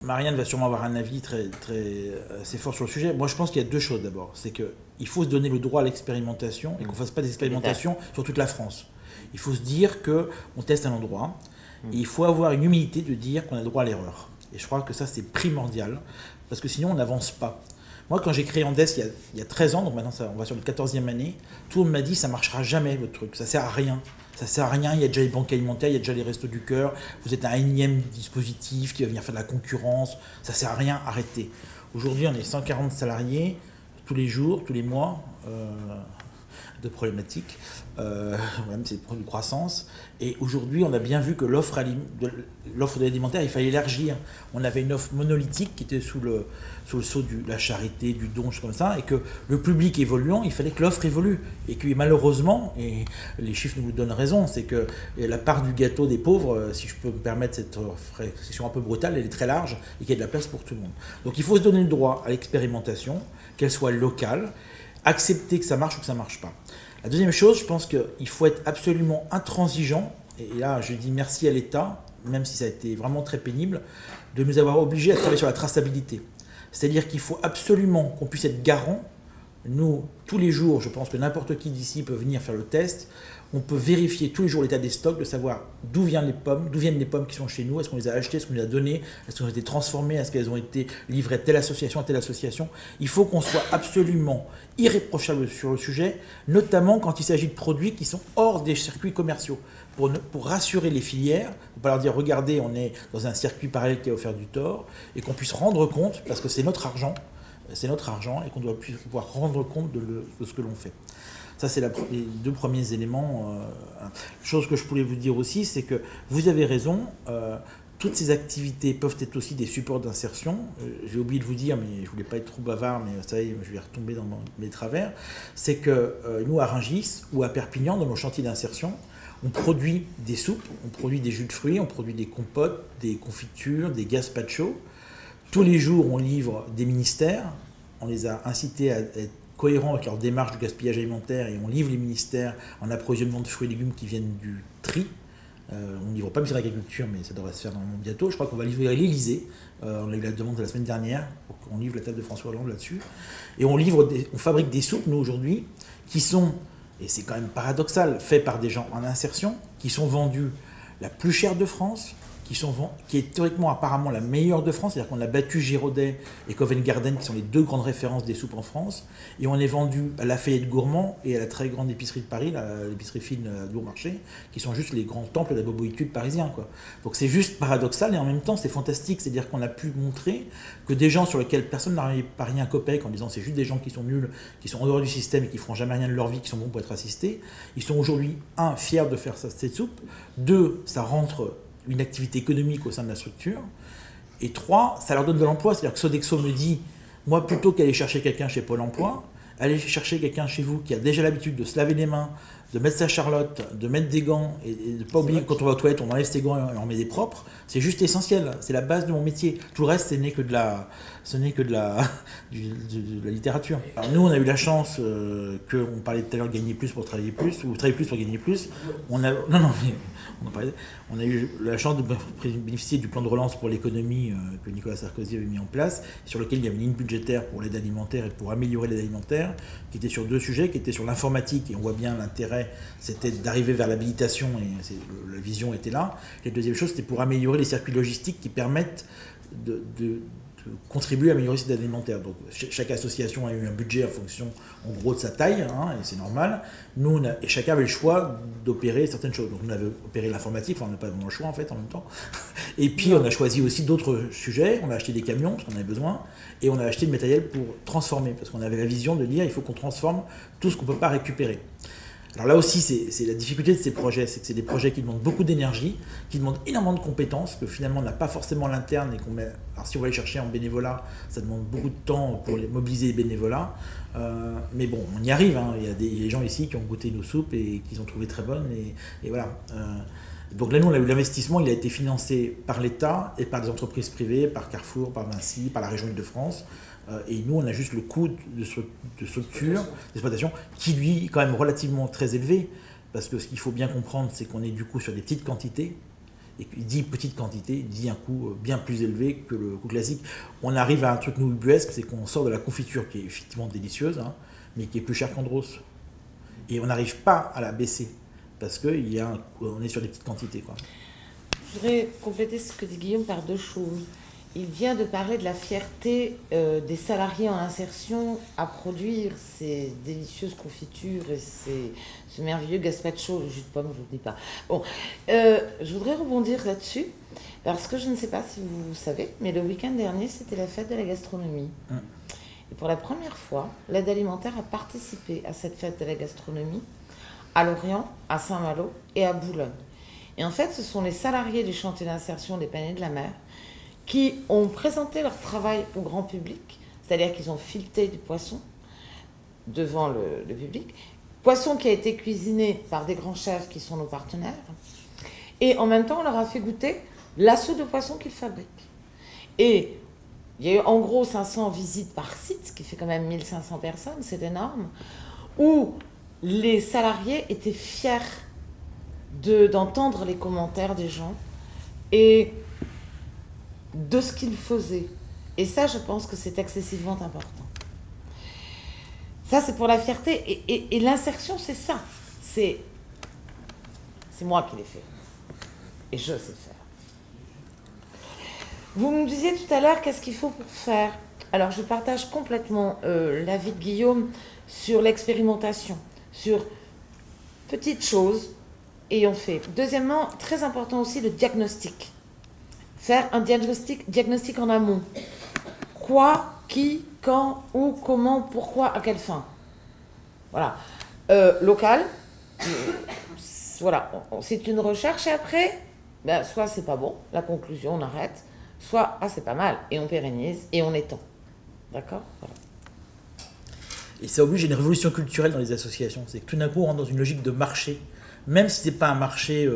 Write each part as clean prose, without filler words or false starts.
Marianne va sûrement avoir un avis assez fort sur le sujet. Moi, je pense qu'il y a deux choses d'abord. C'est qu'il faut se donner le droit à l'expérimentation et qu'on ne fasse pas des expérimentations sur toute la France. Il faut se dire qu'on teste un endroit et il faut avoir une humilité de dire qu'on a le droit à l'erreur. Et je crois que ça, c'est primordial parce que sinon, on n'avance pas. Moi, quand j'ai créé Andes il y a 13 ans, donc maintenant on va sur le 14e année, tout le monde m'a dit ça ne marchera jamais votre truc, ça ne sert à rien. Ça ne sert à rien, il y a déjà les banques alimentaires, il y a déjà les restos du cœur, vous êtes un énième dispositif qui va venir faire de la concurrence, ça ne sert à rien, arrêtez. Aujourd'hui, on est 140 salariés, tous les jours, tous les mois, de problématiques, même c'est pour une croissance. Et aujourd'hui, on a bien vu que l'offre de l'alimentaire, il fallait élargir. On avait une offre monolithique qui était sous le sceau de la charité, du don, comme ça, et que le public évoluant, il fallait que l'offre évolue. Et que malheureusement, et les chiffres nous donnent raison, c'est que la part du gâteau des pauvres, si je peux me permettre cette expression un peu brutale, elle est très large et qu'il y a de la place pour tout le monde. Donc il faut se donner le droit à l'expérimentation, qu'elle soit locale, accepter que ça marche ou que ça ne marche pas. La deuxième chose, je pense qu'il faut être absolument intransigeant, et là je dis merci à l'État, même si ça a été vraiment très pénible, de nous avoir obligés à travailler sur la traçabilité. C'est-à-dire qu'il faut absolument qu'on puisse être garant. Nous, tous les jours, je pense que n'importe qui d'ici peut venir faire le test. On peut vérifier tous les jours l'état des stocks, de savoir d'où viennent les pommes qui sont chez nous, est-ce qu'on les a achetées, est-ce qu'on les a données, est-ce qu'elles ont été transformées, est-ce qu'elles ont été livrées à telle association, à telle association. Il faut qu'on soit absolument irréprochable sur le sujet, notamment quand il s'agit de produits qui sont hors des circuits commerciaux. Pour rassurer les filières, pour ne pas leur dire regardez, on est dans un circuit parallèle qui a offert du tort, et qu'on puisse rendre compte, parce que c'est notre argent, et qu'on doit pouvoir rendre compte de ce que l'on fait. Ça, c'est les deux premiers éléments. Chose que je voulais vous dire aussi, c'est que vous avez raison, toutes ces activités peuvent être aussi des supports d'insertion. J'ai oublié de vous dire, mais je ne voulais pas être trop bavard, mais ça y est, je vais retomber dans mes travers. C'est que nous, à Rungis ou à Perpignan, dans nos chantiers d'insertion, on produit des soupes, on produit des jus de fruits, on produit des compotes, des confitures, des gazpachos. Tous les jours, on livre des ministères. On les a incités à être cohérents avec leur démarche du gaspillage alimentaire et on livre les ministères en approvisionnement de fruits et légumes qui viennent du tri. On ne livre pas bien l'agriculture, mais ça devrait se faire normalement bientôt. Je crois qu'on va livrer l'Élysée. On a eu la demande la semaine dernière pour qu'on livre la table de François Hollande là-dessus. Et on fabrique des soupes, nous, aujourd'hui, qui sont, et c'est quand même paradoxal, faits par des gens en insertion, qui sont vendus la plus chère de France, qui est théoriquement apparemment la meilleure de France, c'est-à-dire qu'on a battu Giraudet et Covent Garden, qui sont les deux grandes références des soupes en France, et on est vendu à la Lafayette Gourmand et à la très grande épicerie de Paris, l'épicerie fine à Bourg-Marché, qui sont juste les grands temples de la boboïtude parisien, quoi. Donc c'est juste paradoxal et en même temps c'est fantastique, c'est-à-dire qu'on a pu montrer que des gens sur lesquels personne n'arrive pas rien un copec en disant c'est juste des gens qui sont nuls, qui sont en dehors du système et qui ne feront jamais rien de leur vie, qui sont bons pour être assistés, ils sont aujourd'hui, un, fiers de faire cette soupe, deux, ça rentre une activité économique au sein de la structure, et trois, ça leur donne de l'emploi. C'est-à-dire que Sodexo me dit, moi, plutôt qu'aller chercher quelqu'un chez Pôle emploi, allez chercher quelqu'un chez vous qui a déjà l'habitude de se laver les mains, de mettre sa charlotte, de mettre des gants, et de ne pas oublier que quand on va aux toilettes, on enlève ses gants et on met des propres. C'est juste essentiel, c'est la base de mon métier. Tout le reste, ce n'est que de la littérature. Alors nous, on a eu la chance qu'on parlait tout à l'heure de gagner plus pour travailler plus, ou travailler plus pour gagner plus. On a eu la chance de bénéficier du plan de relance pour l'économie que Nicolas Sarkozy avait mis en place, sur lequel il y avait une ligne budgétaire pour l'aide alimentaire et pour améliorer l'aide alimentaire, qui était sur deux sujets, qui était sur l'informatique, et on voit bien l'intérêt, c'était d'arriver vers l'habilitation, et la vision était là. Et la deuxième chose, c'était pour améliorer les circuits logistiques qui permettent de contribuer à améliorer cette aide alimentaire. Donc chaque association a eu un budget en fonction, en gros, de sa taille, hein, et c'est normal. Nous, et chacun avait le choix d'opérer certaines choses. Donc on avait opéré l'informatique, enfin on n'a pas vraiment le choix en fait en même temps. Et puis on a choisi aussi d'autres sujets. On a acheté des camions parce qu'on avait besoin, et on a acheté du matériel pour transformer, parce qu'on avait la vision de dire il faut qu'on transforme tout ce qu'on ne peut pas récupérer. Alors là aussi, c'est la difficulté de ces projets, c'est que c'est des projets qui demandent beaucoup d'énergie, qui demandent énormément de compétences, que finalement on n'a pas forcément l'interne et qu'on met. Alors si on va les chercher en bénévolat, ça demande beaucoup de temps pour mobiliser les bénévolats. Mais bon, on y arrive, hein. Il y a des gens ici qui ont goûté nos soupes et qui ont trouvé très bonnes, et voilà. Donc là, nous, on a eu l'investissement, il a été financé par l'État et par des entreprises privées, par Carrefour, par Vinci, par la région Île-de-France. Et nous, on a juste le coût de structure, d'exploitation, qui lui est quand même relativement très élevé, parce que ce qu'il faut bien comprendre, c'est qu'on est du coup sur des petites quantités, et qu'il dit petite quantité, il dit un coût bien plus élevé que le coût classique. On arrive à un truc nous ubuesque, c'est qu'on sort de la confiture qui est effectivement délicieuse, hein, mais qui est plus chère qu'Andros. Et on n'arrive pas à la baisser, parce qu'on est sur des petites quantités, quoi. Je voudrais compléter ce que dit Guillaume par 2 choses. Il vient de parler de la fierté des salariés en insertion à produire ces délicieuses confitures et ce merveilleux gazpacho, le jus de pomme, je ne vous dis pas. Bon, je voudrais rebondir là-dessus, parce que je ne sais pas si vous savez, mais le week-end dernier, c'était la fête de la gastronomie. Et pour la première fois, l'aide alimentaire a participé à cette fête de la gastronomie à Lorient, à Saint-Malo et à Boulogne. Et en fait, ce sont les salariés du chantier d'insertion des Paniers de la Mer qui ont présenté leur travail au grand public, c'est-à-dire qu'ils ont fileté du poisson devant le public, poisson qui a été cuisiné par des grands chefs qui sont nos partenaires, et en même temps on leur a fait goûter la soupe de poisson qu'ils fabriquent. Et il y a eu en gros 500 visites par site, ce qui fait quand même 1500 personnes, c'est énorme, où les salariés étaient fiers d'entendre les commentaires des gens et de ce qu'ils faisaient. Et ça, je pense que c'est excessivement important. Ça, c'est pour la fierté. Et l'insertion, c'est ça. C'est moi qui l'ai fait. Et je sais faire. Vous me disiez tout à l'heure, qu'est-ce qu'il faut pour faire? Alors, je partage complètement l'avis de Guillaume sur l'expérimentation, sur petites choses, et on fait. Deuxièmement, très important aussi, le diagnostic. Faire un diagnostic en amont. Quoi, qui, quand, où, comment, pourquoi, à quelle fin. Voilà. Local, voilà, c'est une recherche et après, ben, soit c'est pas bon, la conclusion, on arrête, soit ah, c'est pas mal, et on pérennise, et on étend. D'accord? Voilà. Et ça oblige à une révolution culturelle dans les associations. C'est que tout d'un coup, on rentre dans une logique de marché. Même si ce n'est pas un marché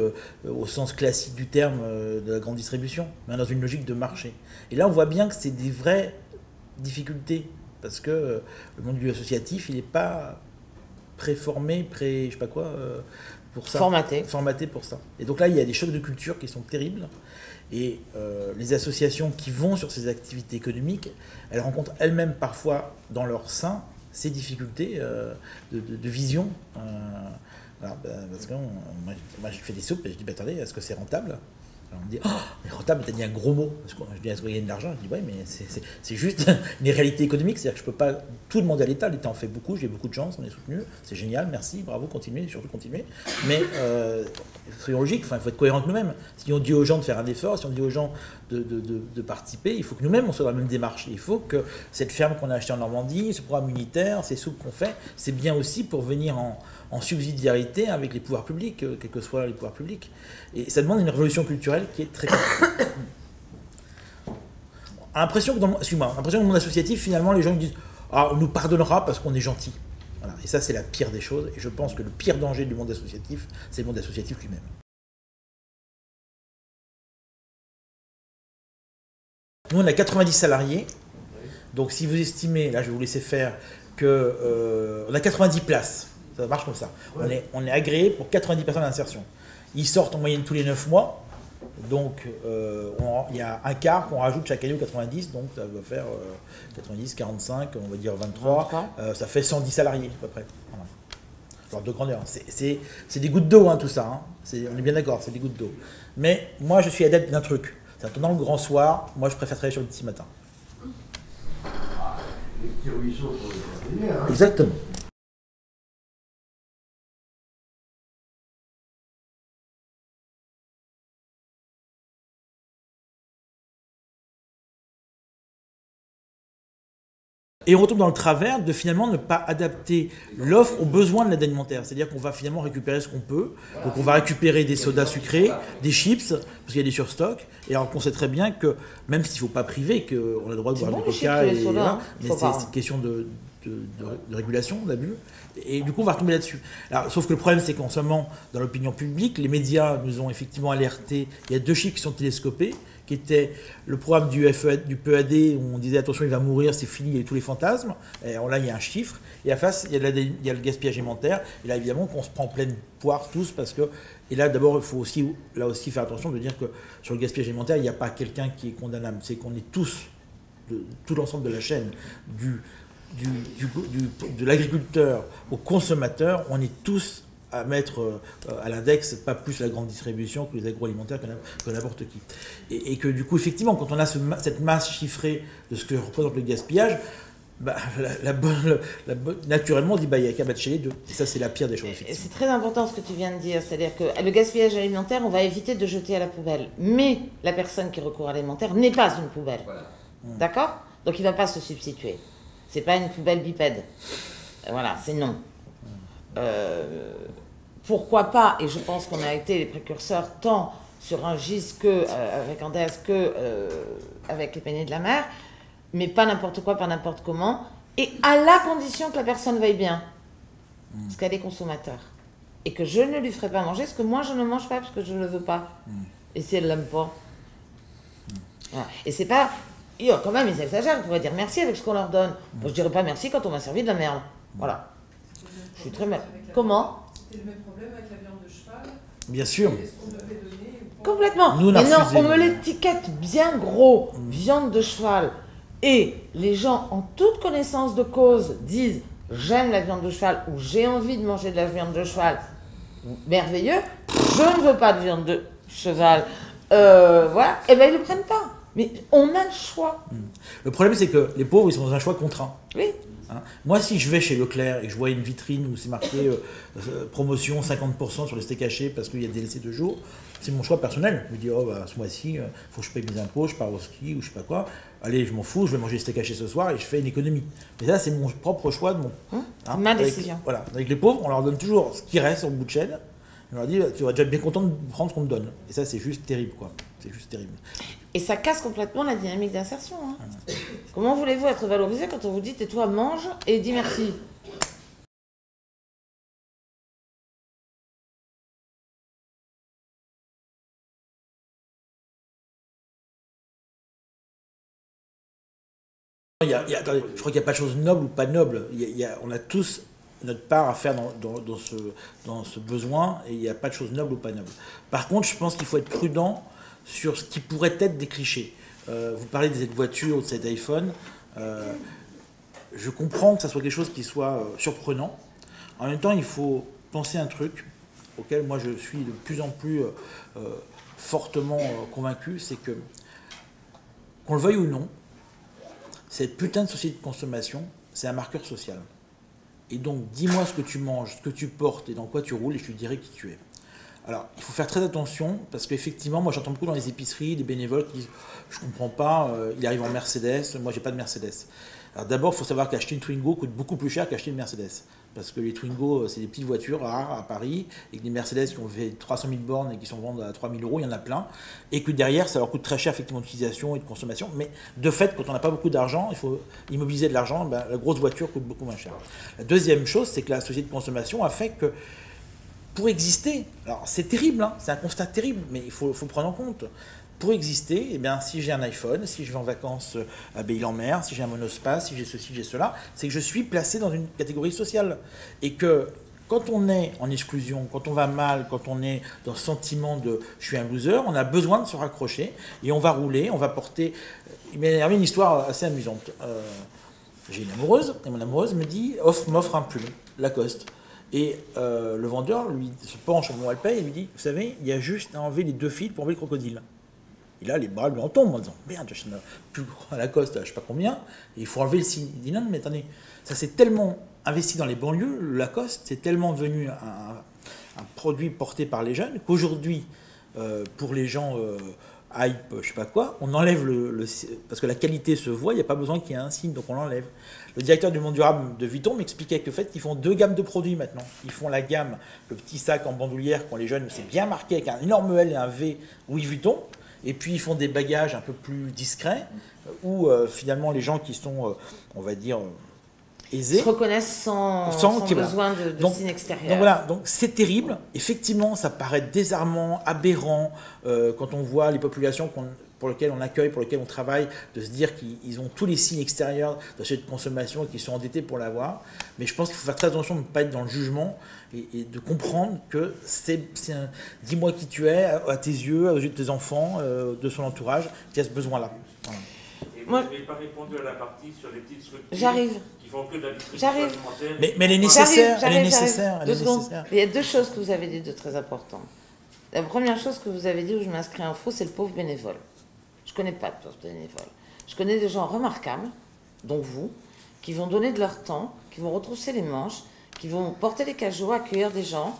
au sens classique du terme de la grande distribution, mais dans une logique de marché. Et là, on voit bien que c'est des vraies difficultés, parce que le monde du associatif, il n'est pas préformé, je sais pas quoi, pour ça. Formaté pour ça. Et donc là, il y a des chocs de culture qui sont terribles. Et les associations qui vont sur ces activités économiques, elles rencontrent elles-mêmes parfois dans leur sein ces difficultés de vision. Alors, parce que moi je fais des soupes et je dis, attendez, est-ce que c'est rentable? Alors on me dit, oh, mais rentable, t'as dit un gros mot. Je dis, est-ce qu'on gagne de l'argent? Je dis, oui, mais c'est juste une réalité économique, c'est-à-dire que je ne peux pas tout demander à l'État. L'État en fait beaucoup, j'ai beaucoup de chance, on est soutenu, c'est génial, merci, bravo, continuez, surtout continuez. Mais soyons logiques, il faut être cohérent avec nous-mêmes. Si on dit aux gens de faire un effort, si on dit aux gens de participer, il faut que nous-mêmes on soit dans la même démarche. Il faut que cette ferme qu'on a achetée en Normandie, ce programme unitaire, ces soupes qu'on fait, c'est bien aussi pour venir en subsidiarité avec les pouvoirs publics, quels que soient les pouvoirs publics. Et ça demande une révolution culturelle qui est très compliquée. L'impression que dans le monde associatif, finalement, les gens disent « Ah, on nous pardonnera parce qu'on est gentil ». Voilà. Et ça, c'est la pire des choses. Et je pense que le pire danger du monde associatif, c'est le monde associatif lui-même. Nous, on a 90 salariés. Donc, si vous estimez, là, je vais vous laisser faire, qu'on a 90 places. Ça marche comme ça. Ouais. On est agréé pour 90 personnes d'insertion. Ils sortent en moyenne tous les 9 mois. Donc, il y a un quart qu'on rajoute chaque année aux 90. Donc, ça va faire 90, 45, on va dire 23. Ça fait 110 salariés à peu près. Voilà. Alors, de grandeur. C'est des gouttes d'eau, hein, tout ça. Hein. On est bien d'accord, c'est des gouttes d'eau. Mais moi, je suis adepte d'un truc. C'est pendant le grand soir, moi, je préfère travailler sur le petit matin. Les petits ruisseaux pour les jardiniers, hein. Exactement. Et on retombe dans le travers de finalement ne pas adapter l'offre aux besoins de l'aide alimentaire. C'est-à-dire qu'on va finalement récupérer ce qu'on peut. Donc on va récupérer des sodas sucrés, des chips, parce qu'il y a des surstocks. Et alors qu'on sait très bien que, même s'il ne faut pas priver, qu'on a le droit de boire du coca, mais c'est une question de régulation, d'abus, et du coup on va retomber là-dessus. Alors, sauf que le problème c'est qu'en ce moment, dans l'opinion publique, les médias nous ont effectivement alertés, il y a 2 chiffres qui sont télescopés, qui étaient le programme du PEAD, où on disait attention il va mourir, c'est fini, il y a tous les fantasmes, et alors là il y a un chiffre, et à face il y a le gaspillage alimentaire, et là évidemment qu'on se prend pleine poire tous, parce que, et là d'abord il faut aussi, là aussi faire attention de dire que sur le gaspillage alimentaire, il n'y a pas quelqu'un qui est condamnable, c'est qu'on est tous, tout l'ensemble de la chaîne, de l'agriculteur au consommateur, on est tous à mettre à l'index, pas plus la grande distribution que les agroalimentaires que n'importe qui. Et que du coup, effectivement, quand on a cette masse chiffrée de ce que représente le gaspillage, bah, naturellement, on dit bah, il n'y a qu'à battre chez les deux. Et ça, c'est la pire des choses. C'est très important ce que tu viens de dire, c'est-à-dire que le gaspillage alimentaire, on va éviter de jeter à la poubelle. Mais la personne qui recourt à l'alimentaire n'est pas une poubelle. Voilà. D'accord ? Donc il ne va pas se substituer. C'est pas une poubelle bipède. Voilà, c'est non. Pourquoi pas, et je pense qu'on a été les précurseurs tant sur un GIS avec Andes avec les peignets de la mer, mais pas n'importe quoi, pas n'importe comment, et à la condition que la personne veuille bien, parce qu'elle est consommateur, et que je ne lui ferai pas manger, parce que moi je ne mange pas, parce que je ne le veux pas, et si elle l'aime pas. Voilà. Et c'est pas... Quand même, ils exagèrent, on pourrait dire merci avec ce qu'on leur donne. Moi, je dirais pas merci quand on m'a servi de la merde. Voilà. Je suis très mal. Comment ? C'était le même problème avec la viande de cheval. Bien sûr. Est-ce qu'on devait donner ou pas ? Complètement. Nous, mais non, refusé, on me l'étiquette bien gros, viande de cheval. Et les gens, en toute connaissance de cause, disent j'aime la viande de cheval ou j'ai envie de manger de la viande de cheval. Merveilleux. Je ne veux pas de viande de cheval. Voilà. Et bien, ils ne le prennent pas. Mais on a le choix. Le problème, c'est que les pauvres, ils sont dans un choix contraint. Oui. Hein, moi, si je vais chez Leclerc et que je vois une vitrine où c'est marqué promotion 50% sur les steaks hachés parce qu'il y a des laissés de jour, c'est mon choix personnel. Je me dis, oh, bah, ce mois-ci, il faut que je paye mes impôts, je pars au ski ou je sais pas quoi. Allez, je m'en fous, je vais manger des steaks hachés ce soir et je fais une économie. Mais ça, c'est mon propre choix de mon. Ma décision. Voilà. Avec les pauvres, on leur donne toujours ce qui reste au bout de chaîne. On leur dit, tu vas déjà être bien content de prendre ce qu'on te donne. Et ça, c'est juste terrible, quoi. C'est juste terrible. Et ça casse complètement la dynamique d'insertion. Hein. Comment voulez-vous être valorisé quand on vous dit tais-toi, mange et dis merci ? Attendez, je crois qu'il n'y a pas de chose noble ou pas noble. On a tous notre part à faire dans ce besoin et il n'y a pas de chose noble ou pas noble. Par contre, je pense qu'il faut être prudent sur ce qui pourrait être des clichés. Vous parlez de cette voiture ou de cet iPhone. Je comprends que ça soit quelque chose qui soit surprenant. En même temps, il faut penser un truc auquel moi je suis de plus en plus fortement convaincu, c'est que, qu'on le veuille ou non, cette putain de société de consommation, c'est un marqueur social. Et donc, dis-moi ce que tu manges, ce que tu portes et dans quoi tu roules, et je te dirai qui tu es. Alors, il faut faire très attention, parce qu'effectivement, moi j'entends beaucoup dans les épiceries, des bénévoles qui disent « je comprends pas, il arrive en Mercedes, moi j'ai pas de Mercedes ». Alors d'abord, il faut savoir qu'acheter une Twingo coûte beaucoup plus cher qu'acheter une Mercedes. Parce que les Twingo, c'est des petites voitures rares à Paris, et que les Mercedes qui ont fait 300 000 bornes et qui sont vendues à 3 000 €, il y en a plein. Et que derrière, ça leur coûte très cher effectivement d'utilisation et de consommation. Mais de fait, quand on n'a pas beaucoup d'argent, il faut immobiliser de l'argent, ben, la grosse voiture coûte beaucoup moins cher. La deuxième chose, c'est que la société de consommation a fait que pour exister, alors c'est terrible, hein, c'est un constat terrible, mais il faut prendre en compte. Pour exister, eh bien, si j'ai un iPhone, si je vais en vacances à Belle-en-Mer, si j'ai un monospace, si j'ai ceci, j'ai cela, c'est que je suis placé dans une catégorie sociale. Et que quand on est en exclusion, quand on va mal, quand on est dans ce sentiment de « je suis un loser », on a besoin de se raccrocher et on va rouler, on va porter... Il m'est arrivé une histoire assez amusante. J'ai une amoureuse, et mon amoureuse me dit « m'offre un pull, Lacoste ». Et le vendeur lui se penche au moment où elle paye et lui dit « vous savez, il y a juste à enlever les 2 fils pour enlever le crocodile ». Et là, les bras lui en tombent en disant « merde, j'achète un pull à Lacoste, je sais pas combien, et il faut enlever le signe ». Il dit « non, mais attendez, ça s'est tellement investi dans les banlieues, le Lacoste, c'est tellement devenu un produit porté par les jeunes qu'aujourd'hui, pour les gens hype, je sais pas quoi, on enlève parce que la qualité se voit, il n'y a pas besoin qu'il y ait un signe, donc on l'enlève. Le directeur du monde durable de Vuitton m'expliquait que le fait qu'ils font 2 gammes de produits maintenant. Ils font la gamme, le petit sac en bandoulière qu'ont les jeunes, c'est bien marqué avec un énorme L et un V, Louis Vuitton. Et puis ils font des bagages un peu plus discrets, où finalement les gens qui sont, on va dire, aisés se reconnaissent sans besoin de signes extérieurs. Donc voilà, donc c'est terrible. Effectivement, ça paraît désarmant, aberrant quand on voit les populations pour lesquelles on accueille, pour lesquelles on travaille, de se dire qu'ils ont tous les signes extérieurs de cette consommation et qu'ils sont endettés pour l'avoir. Mais je pense qu'il faut faire très attention de ne pas être dans le jugement et de comprendre que dis-moi qui tu es, à tes yeux, aux yeux de tes enfants, de son entourage, qui a ce besoin-là. Voilà. Et vous n'avez pas répondu à la partie sur les petites structures qui font que de la distribution alimentaire. Mais elle est nécessaire. Elle est nécessaire. Il y a deux choses que vous avez dit de très importantes. La première chose que vous avez dit où je m'inscris en faux, c'est le pauvre bénévole. Je ne connais pas de pauvre bénévole. Je connais des gens remarquables, dont vous, qui vont donner de leur temps, qui vont retrousser les manches, qui vont porter les cajots, accueillir des gens.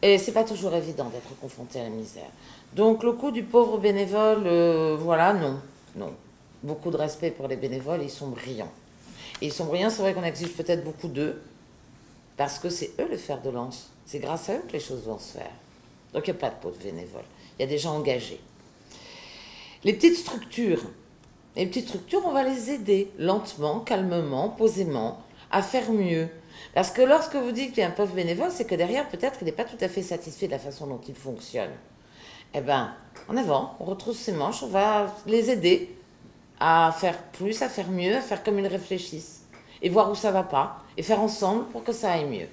Et c'est pas toujours évident d'être confronté à la misère. Donc le coup du pauvre bénévole, voilà, non. Beaucoup de respect pour les bénévoles, ils sont brillants. Et ils sont brillants, c'est vrai qu'on exige peut-être beaucoup d'eux, parce que c'est eux le fer de lance. C'est grâce à eux que les choses vont se faire. Donc il n'y a pas de pauvres bénévoles. Il y a des gens engagés. Les petites structures, on va les aider lentement, calmement, posément, à faire mieux. Parce que lorsque vous dites qu'il y a un pauvre bénévole, c'est que derrière, peut-être, il n'est pas tout à fait satisfait de la façon dont il fonctionne. Eh bien, en avant, on retrousse ses manches, on va les aider à faire plus, à faire mieux, à faire comme ils réfléchissent, et voir où ça ne va pas, et faire ensemble pour que ça aille mieux.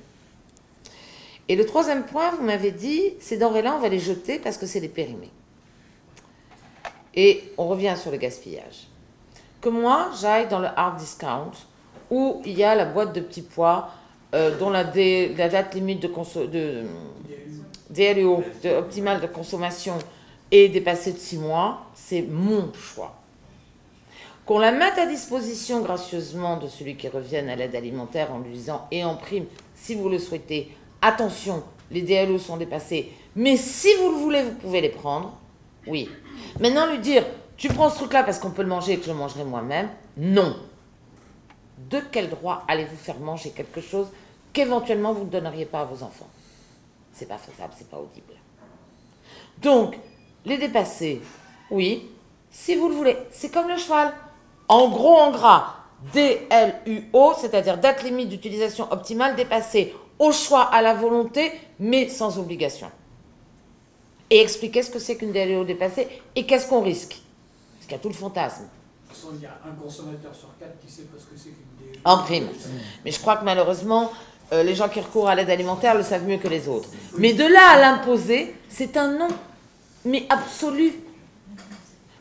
Et le troisième point, vous m'avez dit, ces denrées-là, on va les jeter parce que c'est des périmés. Et on revient sur le gaspillage. Que moi, j'aille dans le hard discount, où il y a la boîte de petits pois, dont la date limite de DLUO, optimale de consommation, est dépassée de 6 mois, c'est mon choix. Qu'on la mette à disposition gracieusement de celui qui revienne à l'aide alimentaire en lui disant, et en prime, si vous le souhaitez, attention, les DLO sont dépassés, mais si vous le voulez, vous pouvez les prendre. Oui. Maintenant, lui dire, tu prends ce truc-là parce qu'on peut le manger et que je le mangerai moi-même, non. De quel droit allez-vous faire manger quelque chose qu'éventuellement vous ne donneriez pas à vos enfants? C'est pas faisable, c'est pas audible. Donc, les dépasser, oui, si vous le voulez. C'est comme le cheval. En gros, en gras, DLUO, c'est-à-dire date limite d'utilisation optimale dépassée, au choix, à la volonté, mais sans obligation. Et expliquer ce que c'est qu'une DLUO dépassée et qu'est-ce qu'on risque. Parce qu'il y a tout le fantasme. De toute façon, il y a un consommateur sur 4 qui sait pas ce que c'est qu'une DLUO. En prime. Mais je crois que malheureusement, les gens qui recourent à l'aide alimentaire le savent mieux que les autres. Mais de là à l'imposer, c'est un non. Mais absolu.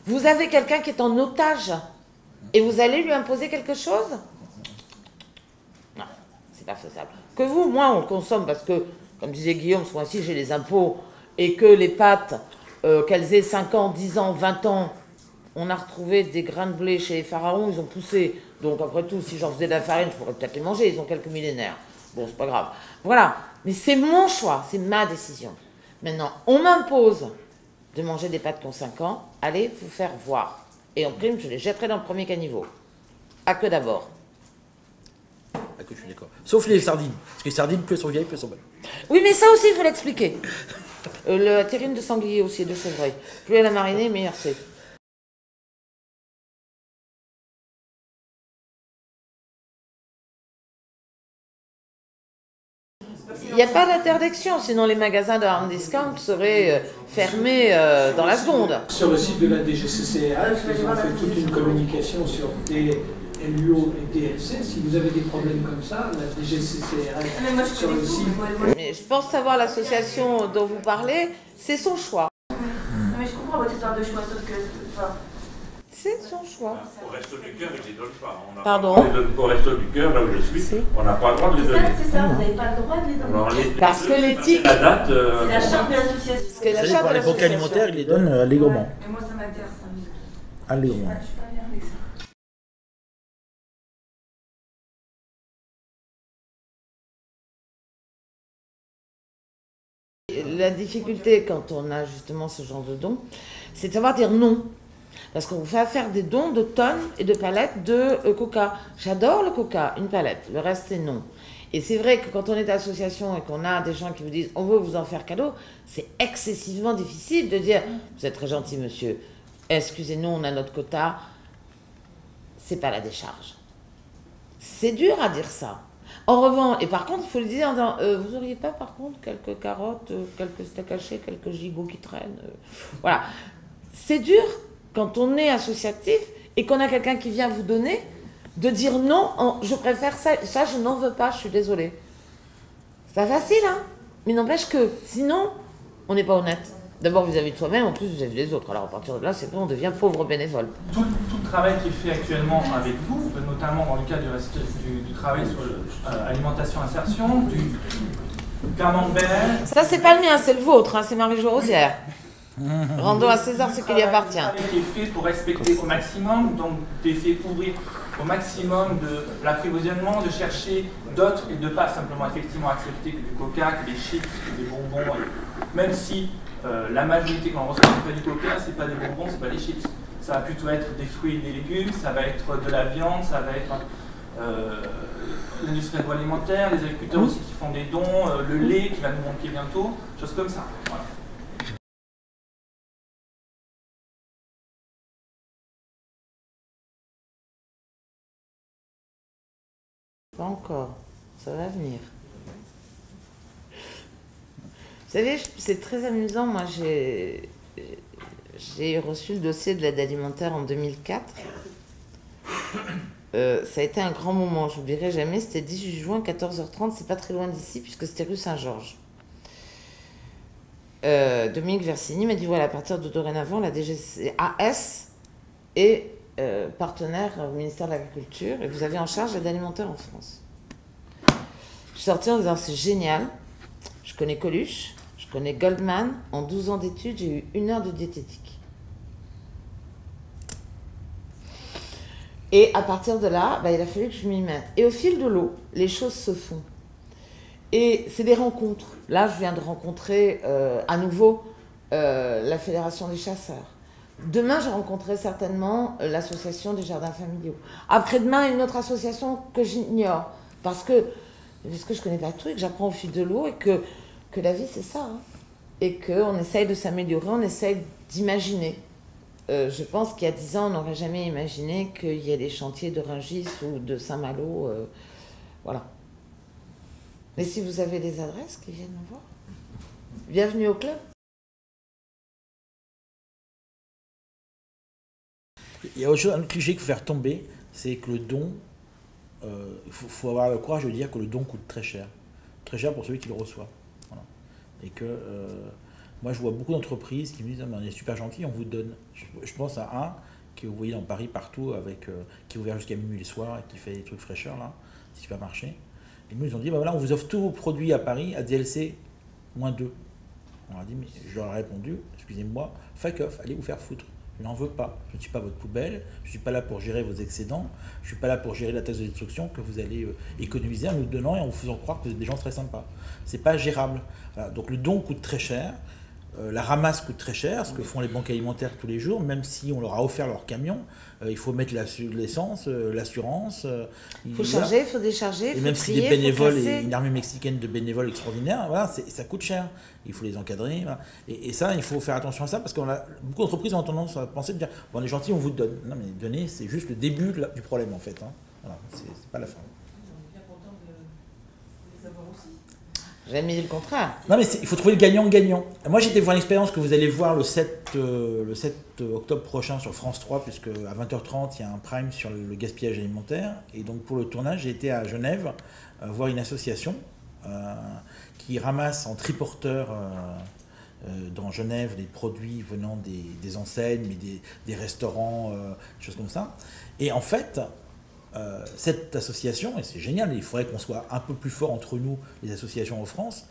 Vous avez quelqu'un qui est en otage et vous allez lui imposer quelque chose? Non, c'est pas faisable. Que vous, moi, on le consomme parce que, comme disait Guillaume, ce mois-ci, j'ai les impôts et que les pâtes, qu'elles aient 5 ans, 10 ans, 20 ans, on a retrouvé des grains de blé chez les pharaons, ils ont poussé. Donc après tout, si j'en faisais de la farine, je pourrais peut-être les manger, ils ont quelques millénaires. Bon, c'est pas grave. Voilà. Mais c'est mon choix, c'est ma décision. Maintenant, on m'impose de manger des pâtes qui ont 5 ans, allez vous faire voir. Et en prime, je les jetterai dans le premier caniveau. À que d'abord. À que je suis d'accord. Sauf les sardines. Parce que les sardines, plus elles sont vieilles, plus elles sont bonnes. Oui, mais ça aussi, il faut l'expliquer. La terrine de sanglier aussi, de chevreuil. Plus elle a mariné, meilleur c'est. Il n'y a pas d'interdiction, sinon les magasins de hard discount seraient fermés dans la seconde. Sur le site de la DGCCRF, ils ont fait toute une communication sur DLUO et DLC. Si vous avez des problèmes comme ça, la DGCCRF sur le site... Mais je pense savoir l'association dont vous parlez, c'est son choix. Non mais je comprends votre histoire de choix, sauf que... Enfin... C'est son choix. Au Resto du Cœur, ils ne les donnent pas. Pardon? Au Resto du Cœur, là où je suis, on n'a pas le droit de les donner. C'est ça, vous n'avez pas le droit de les donner. Alors, Parce que l'éthique... La date... C'est la charte de l'association. Parce que la charte Pour de les banques alimentaires, ils les donnent allègrement. Mais moi ça m'intéresse, ça. Allègrement. Je suis pas bien avec ça. La difficulté quand on a justement ce genre de dons, c'est de savoir dire non. Parce qu'on va faire des dons de tonnes et de palettes de coca. J'adore le coca, une palette, le reste c'est non. Et c'est vrai que quand on est association et qu'on a des gens qui vous disent on veut vous en faire cadeau, c'est excessivement difficile de dire vous êtes très gentil monsieur, excusez-nous on a notre quota, c'est pas la décharge. C'est dur à dire ça. En revanche, et par contre, il faut le dire en disant, vous n'auriez pas par contre quelques carottes, quelques steaks hachés, quelques gigots qui traînent. Voilà. C'est dur quand on est associatif et qu'on a quelqu'un qui vient vous donner, de dire non, je préfère ça, ça je n'en veux pas, je suis désolée. C'est pas facile, hein. Mais n'empêche que sinon, on n'est pas honnête. D'abord vis-à-vis de soi-même, en plus vis-à-vis des autres. Alors à partir de là, c'est bon, on devient pauvre bénévole. Tout le travail qui est fait actuellement avec vous, notamment dans le cadre du travail sur l'alimentation insertion, du camembert. Ça, c'est pas le mien, c'est le vôtre, hein, c'est Marie-Jo Rosière. Rendons à César ce qui lui appartient. Le travail qui est fait pour respecter au maximum, donc d'essayer d'ouvrir au maximum de l'approvisionnement, de chercher d'autres et de ne pas simplement effectivement accepter que du coca, que des chips, que des bonbons, même si la majorité quand on reçoit c'est pas du coca, c'est pas des bonbons, c'est pas des chips. Ça va plutôt être des fruits et des légumes, ça va être de la viande, ça va être l'industrie agroalimentaire, les agriculteurs aussi qui font des dons, le lait qui va nous manquer bientôt, choses comme ça. Voilà. Pas encore, ça va venir. Vous savez, c'est très amusant, moi j'ai reçu le dossier de l'aide alimentaire en 2004. Ça a été un grand moment, je n'oublierai jamais, c'était 18 juin, 14h30, c'est pas très loin d'ici, puisque c'était rue Saint-Georges. Dominique Versini m'a dit, voilà, à partir de dorénavant, la DGCAS est partenaire au ministère de l'Agriculture, et vous avez en charge l'aide alimentaire en France. Je suis sortie en disant, c'est génial, je connais Coluche, je connais Goldman, en 12 ans d'études, j'ai eu 1 heure de diététique. Et à partir de là, il a fallu que je m'y mette. Et au fil de l'eau, les choses se font. Et c'est des rencontres. Là, je viens de rencontrer à nouveau la Fédération des chasseurs. Demain, je rencontrerai certainement l'association des jardins familiaux. Après-demain, une autre association que j'ignore. Parce que je ne connais pas tout et que j'apprends au fil de l'eau et que la vie, c'est ça. Hein. Et qu'on essaye de s'améliorer, on essaye d'imaginer. Je pense qu'il y a 10 ans, on n'aurait jamais imaginé qu'il y ait des chantiers de Rungis ou de Saint-Malo. Voilà. Mais si vous avez des adresses qui viennent nous voir, bienvenue au club. Il y a autre chose, un cliché qu'il faut faire tomber, c'est que le don, il faut avoir le courage de dire que le don coûte très cher. Très cher pour celui qui le reçoit. Voilà. Et que moi, je vois beaucoup d'entreprises qui me disent ah, on est super gentil, on vous donne. Je pense à un que vous voyez dans Paris partout, qui est ouvert jusqu'à minuit le soir et qui fait des trucs fraîcheurs, là, des supermarchés. Et nous, ils ont dit voilà, on vous offre tous vos produits à Paris à DLC -2. On leur a dit mais je leur ai répondu excusez-moi, fuck off, allez vous faire foutre. Je n'en veux pas. Je ne suis pas votre poubelle. Je ne suis pas là pour gérer vos excédents. Je ne suis pas là pour gérer la taxe de destruction que vous allez économiser en nous donnant et en vous faisant croire que vous êtes des gens très sympas. Ce n'est pas gérable. Voilà. Donc le don coûte très cher. La ramasse coûte très cher, ce que font les banques alimentaires tous les jours, même si on leur a offert leur camion, il faut mettre l'essence, l'assurance. Il faut charger, il faut décharger. Et même si des bénévoles et une armée mexicaine de bénévoles extraordinaires, voilà, ça coûte cher. Il faut les encadrer. Voilà. Et ça, il faut faire attention à ça parce que beaucoup d'entreprises ont tendance à penser de dire bon, on est gentil, on vous donne. Non, mais donner, c'est juste le début du problème en fait. Hein. Voilà, c'est pas la fin. J'ai mis le contraire. Non, mais il faut trouver le gagnant-gagnant. Moi, j'étais voir l'expérience que vous allez voir le 7 octobre prochain sur France 3, puisque à 20h30, il y a un prime sur le gaspillage alimentaire. Et donc, pour le tournage, j'ai été à Genève voir une association qui ramasse en triporteur dans Genève les produits venant des enseignes, mais des restaurants, des choses comme ça. Et en fait... cette association, et c'est génial, il faudrait qu'on soit un peu plus fort entre nous, les associations en France,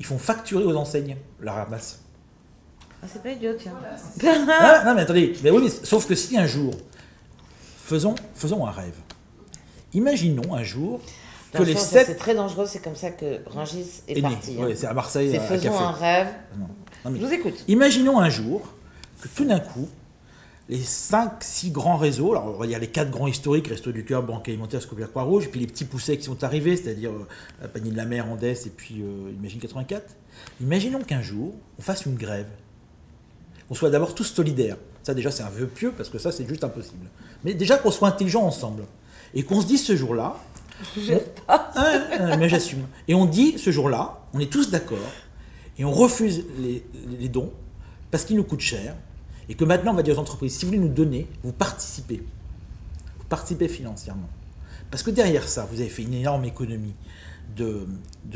ils font facturer aux enseignes la ramasse. Ah, c'est pas idiot, tiens. Non, mais attendez, oui, sauf que si un jour, faisons un rêve. Imaginons un jour que les 7... C'est très dangereux, c'est comme ça que Rungis est parti. Oui, c'est à Marseille, c'est faisons un rêve. Non, mais je vous écoute. Imaginons un jour que tout d'un coup, les 5-6 grands réseaux, alors on va dire les 4 grands historiques, Restos du Cœur, Banque Alimentaire, Scopia, Croix-Rouge, puis les petits poussets qui sont arrivés, c'est-à-dire la Panier de la Mer, Andes et puis Imagine 84. Imaginons qu'un jour, on fasse une grève. On soit d'abord tous solidaires. Ça déjà c'est un vœu pieux parce que ça c'est juste impossible. Mais déjà qu'on soit intelligents ensemble. Et qu'on se dise ce jour-là, Je ne jette pas. Mais j'assume. Et on dit, ce jour-là, on est tous d'accord, et on refuse les dons, parce qu'ils nous coûtent cher, et que maintenant, on va dire aux entreprises, si vous voulez nous donner, vous participez. Vous participez financièrement. Parce que derrière ça, vous avez fait une énorme économie de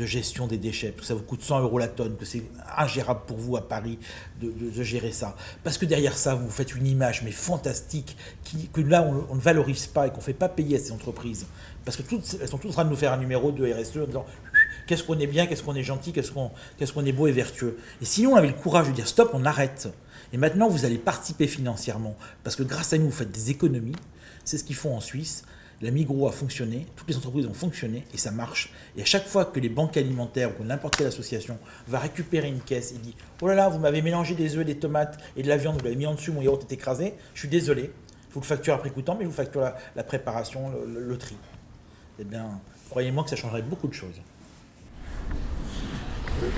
gestion des déchets, parce que ça vous coûte 100 € la tonne, que c'est ingérable pour vous à Paris de gérer ça. Parce que derrière ça, vous faites une image mais fantastique, que là, on ne valorise pas et qu'on ne fait pas payer à ces entreprises. Parce que elles sont toutes en train de nous faire un numéro de RSE en disant qu'est-ce qu'on est bien, qu'est-ce qu'on est gentil, qu'est-ce qu'on est beau et vertueux. Et sinon, on avait le courage de dire stop, on arrête. Et maintenant, vous allez participer financièrement, parce que grâce à nous, vous faites des économies. C'est ce qu'ils font en Suisse. La Migros a fonctionné, toutes les entreprises ont fonctionné et ça marche. Et à chaque fois que les banques alimentaires ou n'importe quelle association va récupérer une caisse et dit « Oh là là, vous m'avez mélangé des œufs, des tomates et de la viande, vous l'avez mis en dessous, mon yaourt est écrasé, je suis désolé, je vous le facture après coûtant, mais je vous facture la préparation, le tri. » Eh bien, croyez-moi que ça changerait beaucoup de choses.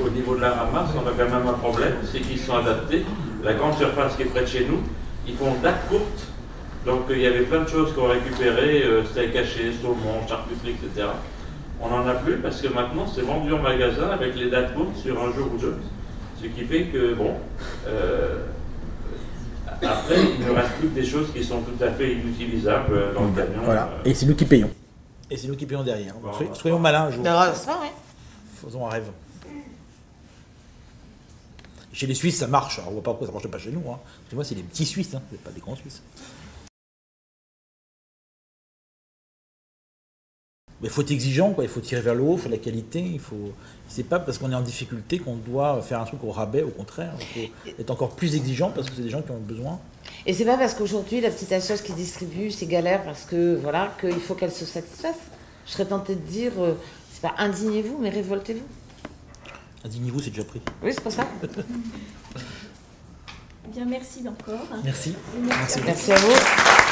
Au niveau de la ramasse, on a quand même un problème, c'est qu'ils sont adaptés. La grande surface qui est près de chez nous, ils font dates courtes. Donc il y avait plein de choses qu'on récupérait, steak haché, saumon, charcuterie, etc. On n'en a plus parce que maintenant c'est vendu en magasin avec les dates courtes sur un jour ou deux. Ce qui fait que, bon, après il ne reste plus que des choses qui sont tout à fait inutilisables dans le camion. Voilà, et c'est nous qui payons. Et c'est nous qui payons derrière. Bon, soyons malins un jour. Ça, oui. Faisons un rêve. Chez les Suisses, ça marche. Alors, on ne voit pas pourquoi ça ne marche pas chez nous. Hein. Chez moi, c'est les petits Suisses, hein. C'est pas des grands Suisses. Mais il faut être exigeant, quoi. Il faut tirer vers le haut, il faut de la qualité. C'est pas parce qu'on est en difficulté qu'on doit faire un truc au rabais, au contraire. Il faut être encore plus exigeant parce que c'est des gens qui ont besoin. Et c'est pas parce qu'aujourd'hui, la petite acheteuse qui distribue ses galères parce que voilà, qu'il faut qu'elle se satisfasse. Je serais tentée de dire, c'est pas indignez-vous, mais révoltez-vous. Indignez-vous, c'est déjà pris. Oui, c'est pour ça. Bien, merci encore. Merci. Merci. Merci à vous.